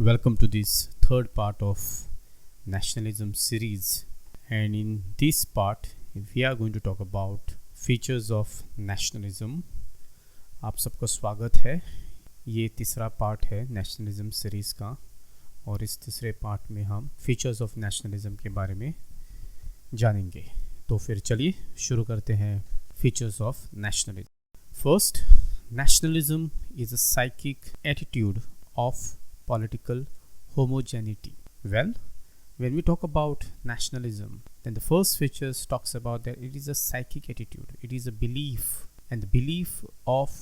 Welcome to this third part of Nationalism series, and in this part we are going to talk about features of nationalism. आप सबका स्वागत है। ये तीसरा part है nationalism series का और इस तीसरे पार्ट में हम फीचर्स ऑफ नेशनलिज्म के बारे में जानेंगे। तो फिर चलिए शुरू करते हैं features of nationalism. First, nationalism is a psychic attitude of political homogeneity. Well, when we talk about nationalism, then the first feature talks about that it is a psychic attitude. It is a belief, and the belief of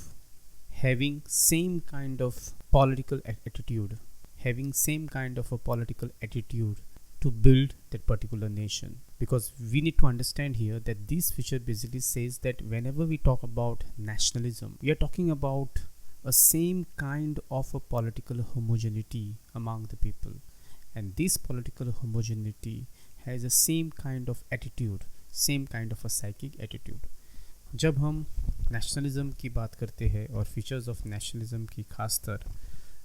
having same kind of political attitude, having same kind of a political attitude to build that particular nation. Because we need to understand here that this feature basically says that whenever we talk about nationalism, we are talking about a same kind of a political homogeneity among the people, and this political homogeneity has a same kind of attitude, same kind of a psychic attitude. जब हम nationalism की बात करते हैं और features of nationalism की खासतर,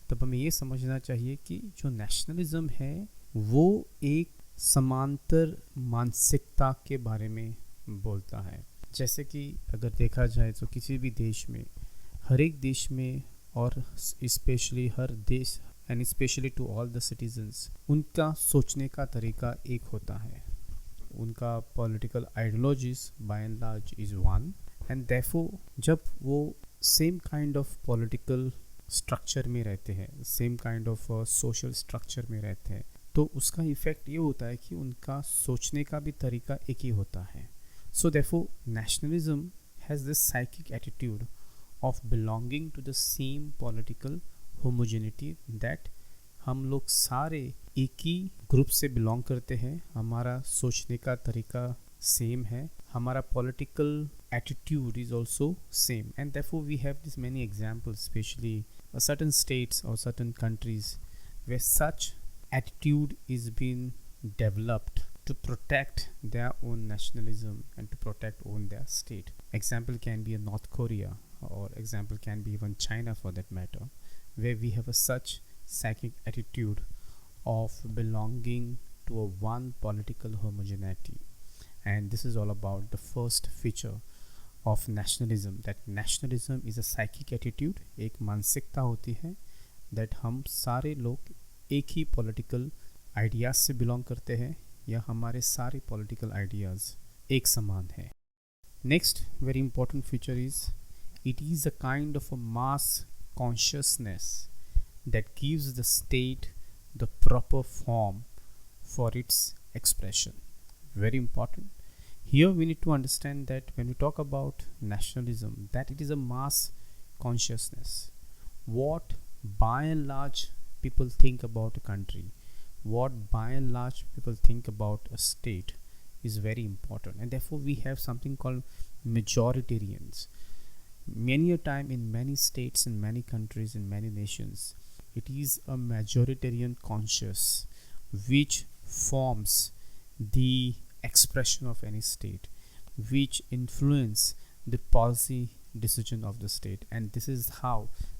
तब हमें ये समझना चाहिए कि जो नेशनलिज्म है वो एक समांतर मानसिकता के बारे में बोलता है। जैसे कि अगर देखा जाए तो किसी भी देश में, हर एक देश में और स्पेशली हर देश and specially to all the citizens, उनका सोचने का तरीका एक होता है। उनका political ideologies by and large is one, and therefore जब वो same kind of political structure में रहते हैं, same kind of social structure में रहते हैं, तो उसका इफ़ेक्ट ये होता है कि उनका सोचने का भी तरीका एक ही होता है। So therefore nationalism has this psychic attitude of belonging to the same political homogeneity, that हम लोग सारे एक ही ग्रुप से बिलोंग करते हैं, हमारा सोचने का तरीका सेम है, हमारा political attitude is also same, and therefore we have this many examples, especially certain states और certain countries where such attitude is being developed to protect their own nationalism and to protect own their state. Example can be a North Korea, or example can be even China for that matter, where we have a such psychic attitude of belonging to a one political homogeneity. And this is all about the first feature of nationalism, that nationalism is a psychic attitude, एक मानसिकता होती है that हम सारे लोग एक ही political ideas से belong करते हैं, या हमारे सारे पॉलिटिकल आइडियाज़ एक समान है। Next very important feature is it is a kind of a mass consciousness that gives the state the proper form for its expression. Very important. Here we need to understand that when we talk about nationalism, that it is a mass consciousness. What by and large people think about a country, what by and large people think about a state is very important, and therefore we have something called majoritarians. Many a time in many states, in many countries, in many nations, it is a majoritarian conscious which forms the expression of any state, which influence the policy decision of the state, and this is how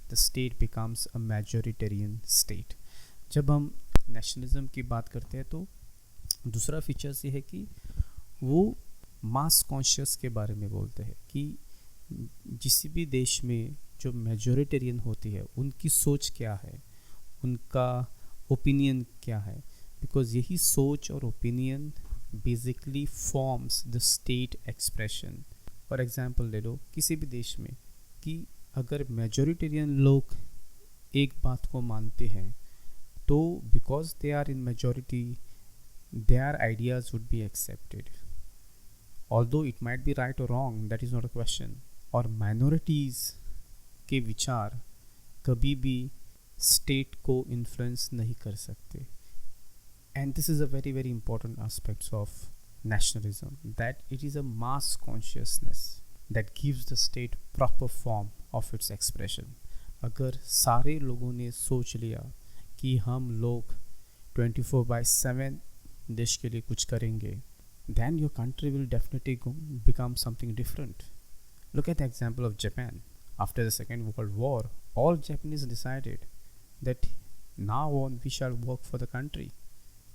the state becomes a majoritarian state. जब हम nationalism की बात करते हैं तो दूसरा features ये है कि वो मास कॉन्शियस के बारे में बोलते हैं कि किसी भी देश में जो मेजोरिटेरियन होती है उनकी सोच क्या है, उनका ओपिनियन क्या है, बिकॉज यही सोच और opinion basically forms the state expression. For example ले लो किसी भी देश में कि अगर मेजोरिटेरियन लोग एक बात को मानते हैं तो because they are in majority their ideas would be accepted, although it might be right और wrong, that is not a question. और माइनॉरिटीज़ के विचार कभी भी स्टेट को इन्फ्लुएंस नहीं कर सकते। And this is a very very important aspect of nationalism, that it is a mass consciousness that gives the state proper form of its expression. अगर सारे लोगों ने सोच लिया कि हम लोग 24/7 देश के लिए कुछ करेंगे, then your country will definitely become something different. Look at the example of Japan. After the Second World War, all Japanese decided that Now on, we shall work for the country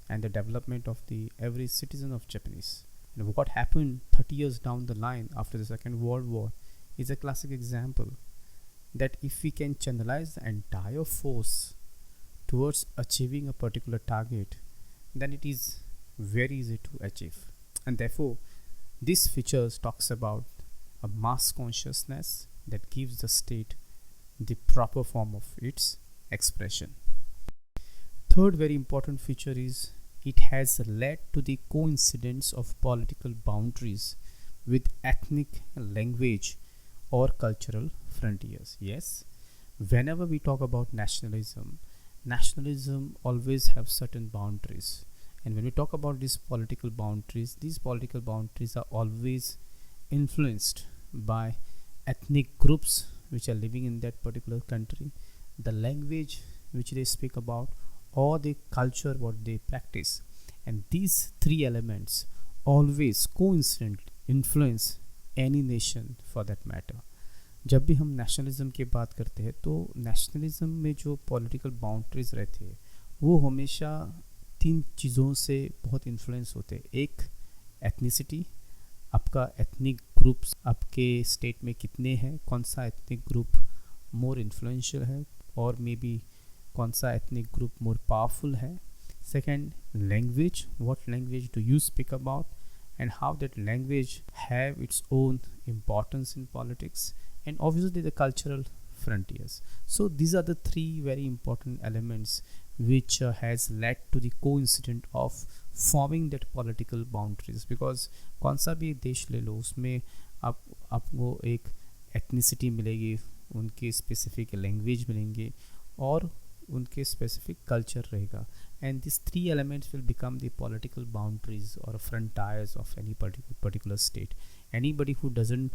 and the development of the every citizen of Japanese. And what happened 30 years down the line after the Second World War is a classic example that if we can channelize the entire force towards achieving a particular target, then it is very easy to achieve. And therefore, this features talks about a mass consciousness that gives the state the proper form of its expression. Third very important feature is it has led to the coincidence of political boundaries with ethnic, language, or cultural frontiers. Yes, whenever we talk about nationalism always have certain boundaries. And when we talk about these political boundaries are always influenced by ethnic groups which are living in that particular country, the language which they speak about, or the culture what they practice. And these three elements always coincidentally influence any nation for that matter. जब भी हम nationalism की बात करते हैं तो nationalism में जो पॉलिटिकल बाउंड्रीज रहते हैं वो हमेशा तीन चीज़ों से बहुत इन्फ्लुएंस होते हैं. एक, एथनिसिटी, आपका एथनिक ग्रुप्स आपके स्टेट में कितने हैं, कौन सा एथनिक ग्रुप मोर इन्फ्लुएंशियल है, और मे बी कौन सा एथनिक ग्रुप मोर पावरफुल है. Second, language, what language do you speak about and how that language have its own importance in politics, and obviously the cultural frontiers. So these are the three very important elements which has led to the coincidence of forming that political boundaries. Because कौन सा भी देश ले लो उसमें आपको एक ethnicity मिलेगी, उनके स्पेसिफिक लैंग्वेज मिलेंगे और उनके स्पेसिफिक कल्चर रहेगा. And these three elements will become the political boundaries or frontiers of any particular state. Anybody who doesn't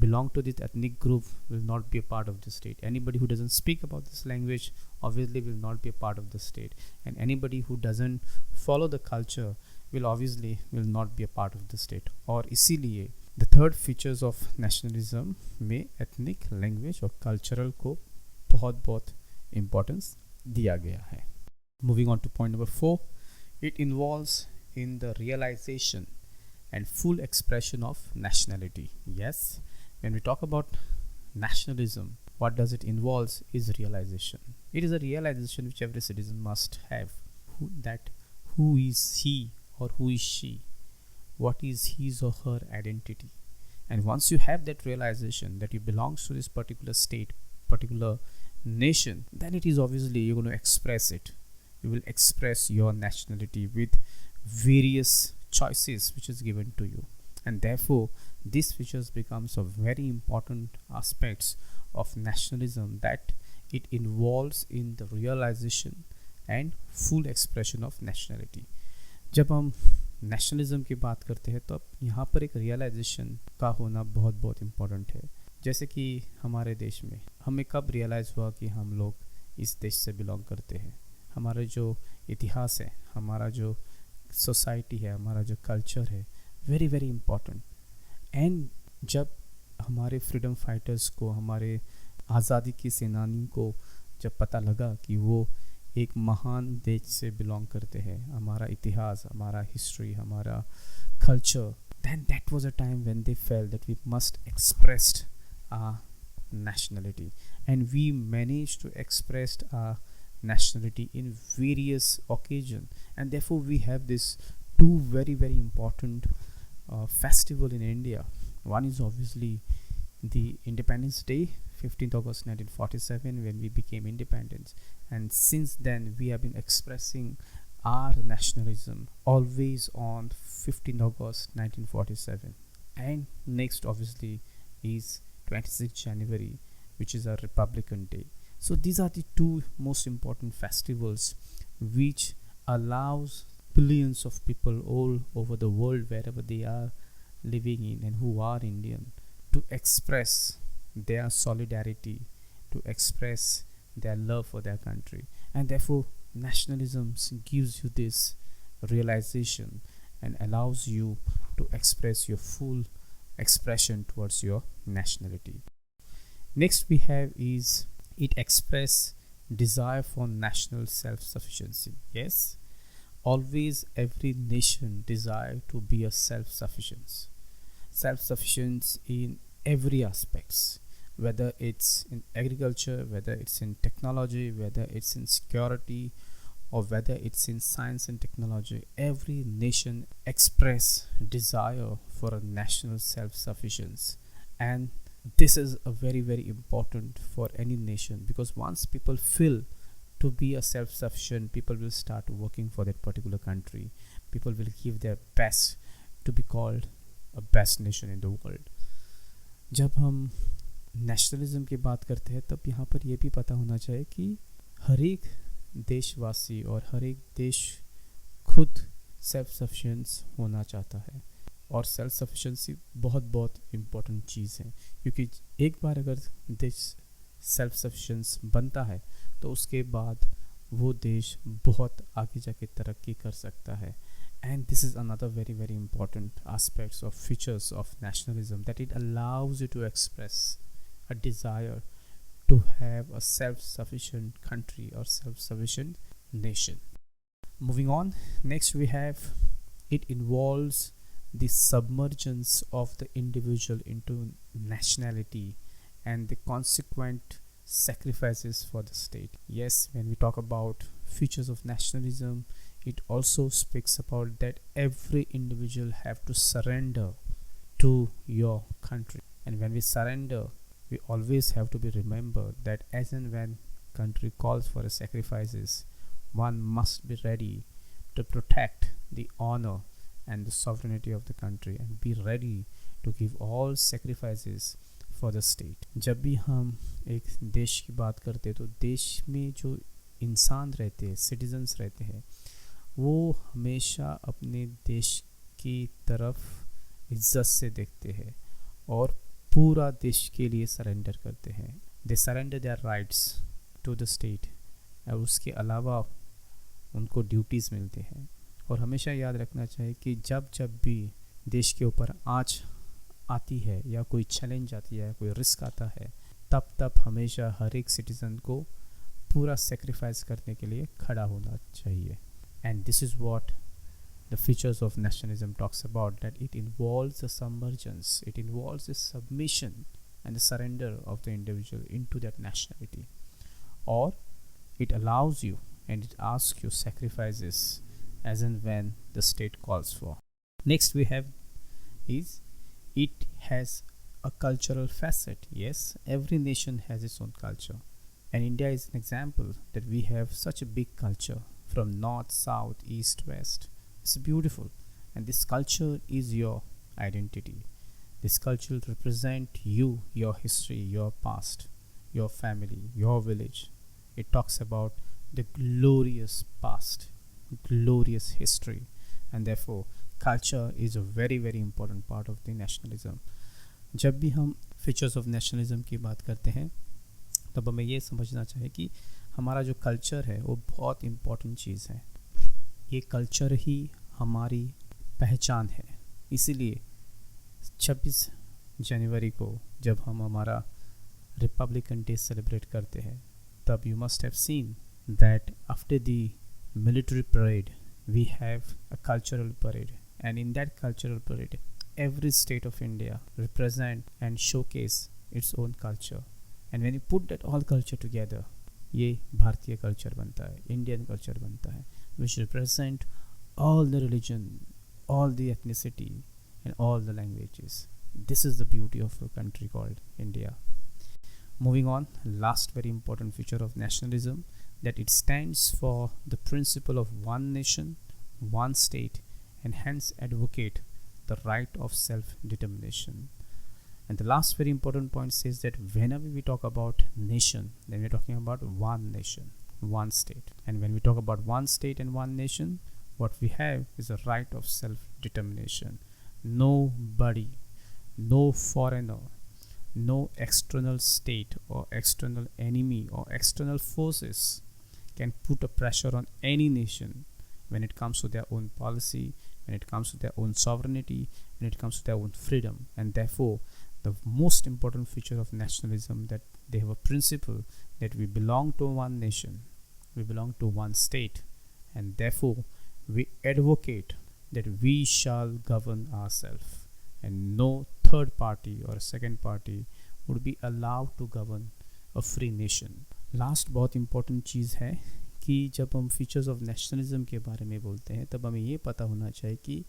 belong to this ethnic group will not be a part of the state. Anybody who doesn't speak about this language obviously will not be a part of the state. And anybody who doesn't follow the culture will obviously will not be a part of the state. और इसीलिए the third features of nationalism में ethnic, language और cultural को बहुत importance दिया गया है. Moving on to point number 4, it involves in the realization and full expression of nationality. Yes, when we talk about nationalism, what does it involves is realization. It is a realization which every citizen must have, who is he or who is she, what is his or her identity. And once you have that realization that you belongs to this particular state, particular nation, then it is obviously you're going to express it. You will express your nationality with various choices which is given to you. And therefore these features becomes a very important aspects of nationalism, that it involves in the realization and full expression of nationality. जब हम nationalism की बात करते हैं तो यहाँ पर एक रियलाइजेशन का होना बहुत इम्पोर्टेंट है. जैसे कि हमारे देश में हमें कब रियलाइज़ हुआ कि हम लोग इस देश से बिलोंग करते हैं. हमारा जो इतिहास है, हमारा जो सोसाइटी है, हमारा जो कल्चर है, वेरी इम्पोर्टेंट. एंड जब हमारे फ्रीडम फाइटर्स को, हमारे आज़ादी की सेनानी को जब पता लगा कि वो एक महान देश से बिलोंग करते हैं, हमारा इतिहास, हमारा हिस्ट्री, हमारा culture, then that was a time when they felt that we must express our nationality. And we managed to express our nationality in various occasions. And therefore we have this two very important festival in India. One is obviously the Independence Day, 15th August 1947, when we became independent. And since then we have been expressing our nationalism always on 15th August 1947. And next obviously is 26th January, which is our Republican Day. So these are the two most important festivals which allows billions of people all over the world, wherever they are living in and who are Indian, to express their solidarity, to express their love for their country. And therefore nationalism gives you this realization and allows you to express your full expression towards your nationality. Next we have is it express desire for national self-sufficiency. Yes, always every nation desire to be a self-sufficient in every aspects, whether it's in agriculture, whether it's in technology, whether it's in security, or whether it's in science and technology. Every nation express desire for a national self-sufficiency, and this is a very important for any nation, because once people feel to be a self-sufficient, people will start working for that particular country. People will give their best to be called a best nation in the world. जब हम nationalism की बात करते हैं तब यहाँ पर ये भी पता होना चाहिए कि हर एक देशवासी और हर एक देश खुद सेल्फ सफिशिएंस होना चाहता है, और सेल्फ सफिशिएंसी बहुत इम्पोर्टेंट चीज़ है, क्योंकि एक बार अगर देश सेल्फ सफिशिएंस बनता है तो उसके बाद वो देश बहुत आगे जाके तरक्की कर सकता है. And this is another very important aspects of features of nationalism, that it allows you to express a desire to have a self-sufficient country or self-sufficient nation. Moving on, next we have, it involves the submergence of the individual into nationality and the consequent sacrifices for the state. Yes, when we talk about features of nationalism, it also speaks about that every individual have to surrender to your country. And when we surrender, we always have to be remembered that as and when country calls for a sacrifices, one must be ready to protect the honor and the sovereignty of the country and be ready to give all sacrifices for the state. जब भी हम एक देश की बात करते हैं तो देश में जो इंसान रहते हैं, सिटीजन्स रहते हैं, वो हमेशा अपने देश की तरफ इज्जत से देखते हैं और पूरा देश के लिए सरेंडर करते हैं. They surrender their rights to the state, और उसके अलावा उनको ड्यूटीज़ मिलते हैं. और हमेशा याद रखना चाहिए कि जब भी देश के ऊपर आँच आती है या कोई चैलेंज आती है, कोई रिस्क आता है, तब हमेशा हर एक सिटीज़न को पूरा सेक्रीफाइस करने के लिए खड़ा होना चाहिए. And this is what the features of nationalism talks about, that it involves the submergence, it involves the submission and the surrender of the individual into that nationality, or it allows you and it asks you sacrifices as and when the state calls for. Next we have is, it has a cultural facet. Yes, every nation has its own culture, and India is an example that we have such a big culture from north, south, east, west. It's beautiful, and this culture is your identity. This culture will represent you, your history, your past, your family, your village. It talks about the glorious past, glorious history, and therefore culture is a very important part of the nationalism. जब भी हम features of nationalism की बात करते हैं तब हमें ये समझना चाहिए कि हमारा जो कल्चर है वो बहुत इम्पोर्टेंट चीज़ है. ये कल्चर ही हमारी पहचान है. इसीलिए 26 जनवरी को जब हम हमारा रिपब्लिकन डे सेलिब्रेट करते हैं, तब you must have seen that after the military parade we have a cultural parade, and in that cultural parade every state of India represent and showcase its own culture. And when you put that all culture together, ये भारतीय culture बनता है, Indian culture बनता है, which represent all the religion, all the ethnicity and all the languages. This is the beauty of a country called India. Moving on, last very important feature of nationalism, that it stands for the principle of one nation, one state, and hence advocate the right of self-determination. And the last very important point says that whenever we talk about nation, then we're talking about one nation, one state. And when we talk about one state and one nation, what we have is a right of self-determination. Nobody, no foreigner, no external state or external enemy or external forces can put a pressure on any nation when it comes to their own policy, when it comes to their own sovereignty, when it comes to their own freedom. And therefore The most important feature of nationalism that they have a principle that we belong to one nation, we belong to one state, and therefore we advocate that we shall govern ourselves, and no third party or second party would be allowed to govern a free nation. Last बहुत important चीज़ है कि जब हम features of nationalism के बारे में बोलते हैं तब हमें ये पता होना चाहिए कि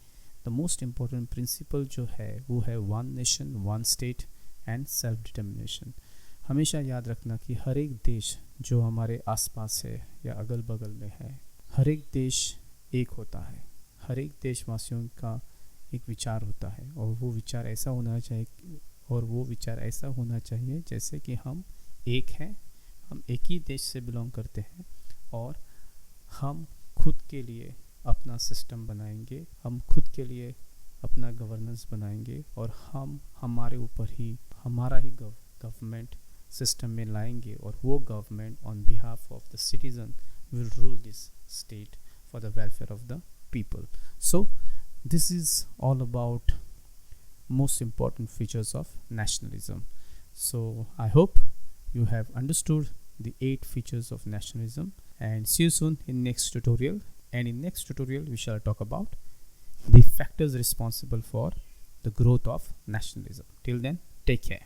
द मोस्ट इम्पॉर्टेंट प्रिंसिपल जो है वो है one nation, one state and self determination. हमेशा याद रखना कि हर एक देश जो हमारे आसपास है या अगल बगल में है, हर एक देश एक होता है। हर एक देशवासियों का एक विचार होता है और वो विचार ऐसा होना चाहिए जैसे कि हम एक हैं, हम एक ही देश से बिलोंग करते हैं और हम खुद के लिए अपना सिस्टम बनाएंगे, हम खुद के लिए अपना गवर्नेंस बनाएंगे और हम हमारा ही गवर्नमेंट सिस्टम में लाएंगे और वो government on behalf of the citizen will rule this state for the welfare of the people. So this is all about most important features of nationalism. So I hope you have understood the 8 features of nationalism, and see you soon in next tutorial. And in next tutorial we shall talk about the factors responsible for the growth of nationalism. Till then, take care.